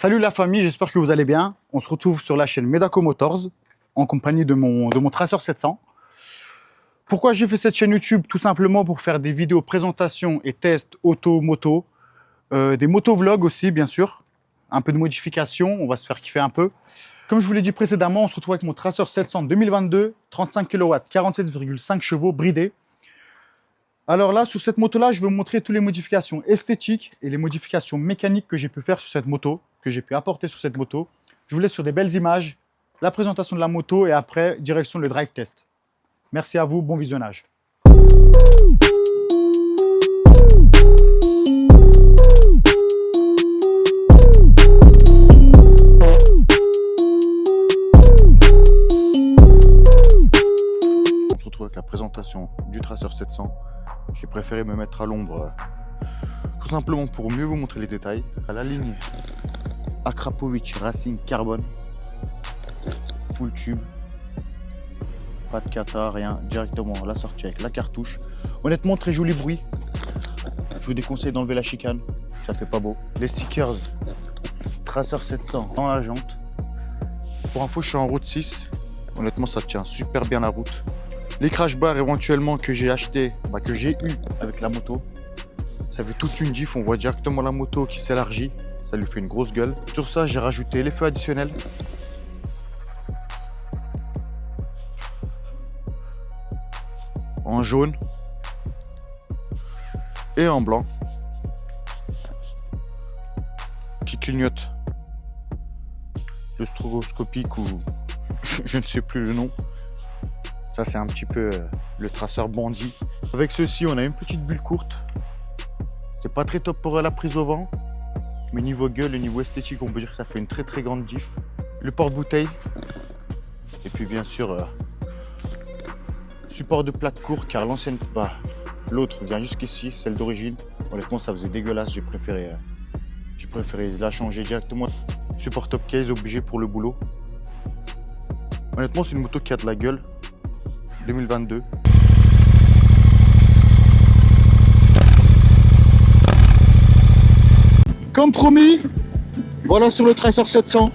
Salut la famille, j'espère que vous allez bien. On se retrouve sur la chaîne Medaco Motors en compagnie de mon Tracer 700. Pourquoi j'ai fait cette chaîne YouTube? Tout simplement pour faire des vidéos présentations et tests auto-moto, des motovlogs aussi bien sûr, un peu de modification, on va se faire kiffer un peu. Comme je vous l'ai dit précédemment, on se retrouve avec mon Tracer 700 2022, 35 kW, 47,5 chevaux bridé. Alors là, sur cette moto-là, je vais vous montrer toutes les modifications esthétiques et les modifications mécaniques que j'ai pu faire sur cette moto, que j'ai pu apporter sur cette moto. Je vous laisse sur des belles images, la présentation de la moto et après, direction le drive test. Merci à vous, bon visionnage. On se retrouve avec la présentation du Tracer 700. J'ai préféré me mettre à l'ombre tout simplement pour mieux vous montrer les détails. À la ligne Akrapovic Racing Carbone, full tube, pas de kata, rien, directement la sortie avec la cartouche. Honnêtement, très joli bruit. Je vous déconseille d'enlever la chicane, ça fait pas beau. Les stickers Tracer 700 dans la jante. Pour info, je suis en route 6. Honnêtement, ça tient super bien la route. Les crash bars éventuellement que j'ai acheté, que j'ai eu avec la moto, ça fait toute une diff, on voit directement la moto qui s'élargit, ça lui fait une grosse gueule. Sur ça, j'ai rajouté les feux additionnels. En jaune et en blanc qui clignotent. Le stroboscopique ou je ne sais plus le nom. Ça, c'est un petit peu le traceur bandit. Avec ceci, on a une petite bulle courte. C'est pas très top pour la prise au vent. Mais niveau gueule et niveau esthétique, on peut dire que ça fait une très très grande diff. Le porte-bouteille. Et puis bien sûr, support de plaque court car l'ancienne, l'autre vient jusqu'ici, celle d'origine. Honnêtement, ça faisait dégueulasse. J'ai préféré la changer directement. Support top case obligé pour le boulot. Honnêtement, c'est une moto qui a de la gueule. 2022. Comme promis, voilà sur le Tracer 700.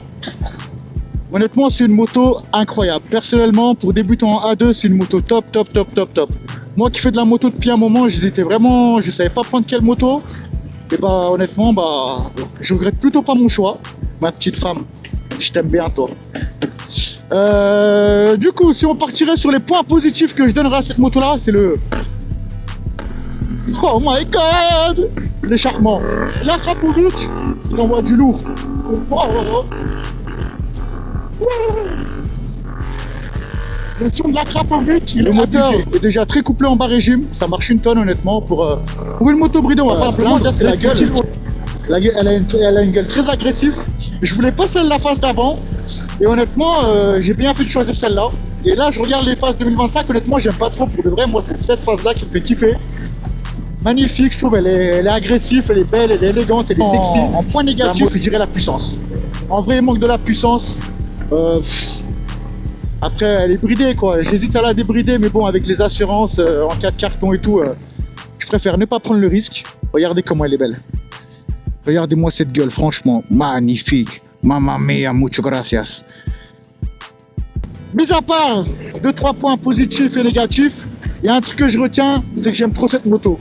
Honnêtement, c'est une moto incroyable. Personnellement, pour débutants en A2, c'est une moto top. Moi qui fais de la moto depuis un moment, j'hésitais vraiment, je savais pas prendre quelle moto. Et honnêtement, je regrette plutôt pas mon choix. Ma petite femme, je t'aime bien toi. Du coup, si on partirait sur les points positifs que je donnerais à cette moto là, c'est le... Oh my god, l'échappement. L'Akrapovic, il envoie du lourd. Le son de l'Akrapovic, le moteur est déjà très couplé en bas régime, ça marche une tonne honnêtement. Pour une moto bridée, on va pas se plaindre, c'est la gueule. Elle a une gueule très agressive. Je voulais pas celle de la face d'avant. Et honnêtement, j'ai bien fait de choisir celle-là. Et là, je regarde les phases 2025. Honnêtement, j'aime pas trop pour de vrai. Moi, c'est cette phase-là qui me fait kiffer. Magnifique, je trouve. Elle est agressive, elle est belle, elle est élégante, elle est sexy. En point négatif, je dirais la puissance. En vrai, il manque de la puissance. Après, elle est bridée, quoi. J'hésite à la débrider, mais bon, avec les assurances en cas de carton et tout, je préfère ne pas prendre le risque. Regardez comment elle est belle. Regardez-moi cette gueule, franchement, magnifique. Mamma mia, mucho gracias. Mis à part 2-3 points positifs et négatifs, il y a un truc que je retiens, c'est que j'aime trop cette moto.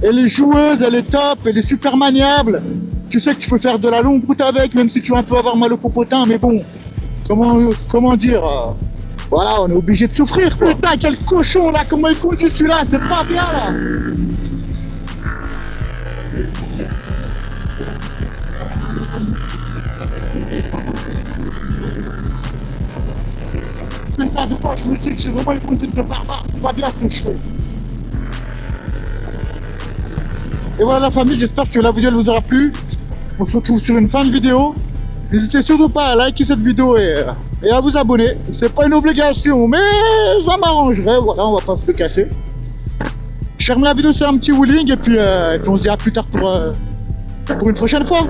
Elle est joueuse, elle est top, elle est super maniable. Tu sais que tu peux faire de la longue route avec, même si tu vas un peu avoir mal au popotin, mais bon, comment dire, voilà, on est obligé de souffrir, quoi. Putain, quel cochon là, comment il conduit celui-là, c'est pas bien là. Putain, de fois je me dis que j'ai vraiment une conduite de barbare, c'est pas bien ce que je fais. Et voilà la famille, j'espère que la vidéo elle vous aura plu. On se retrouve sur une fin de vidéo. N'hésitez surtout pas à liker cette vidéo et à vous abonner. C'est pas une obligation, mais ça m'arrangerait, voilà, on va pas se le cacher. Je ferme la vidéo sur un petit wheeling et puis on se dit à plus tard pour une prochaine fois.